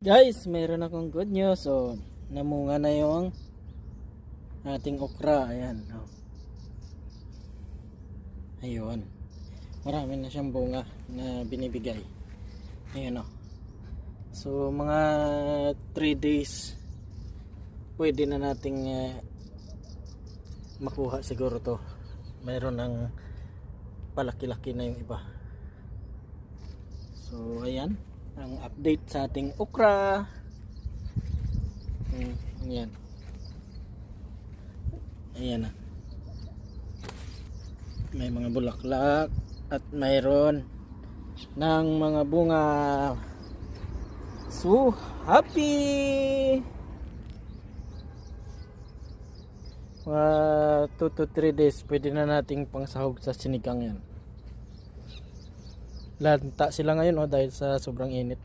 Guys, mayroon akong good news. So, namunga na yung ating okra. Ayan. Oh. Ayun. Marami na siyang bunga na binibigay. Ayun, oh. So, mga 3 days pwede na nating makuha siguro to. Mayroon ng palaki-laki na yung iba. So, ayan ang update sa ating okra. Ayan. Ayan na. May mga bulaklak at mayroon ng mga bunga. So happy! Mga 2 to 3 days pwede na nating pangsahog sa sinigang yan. Lanta sila ngayon dahil sa sobrang init.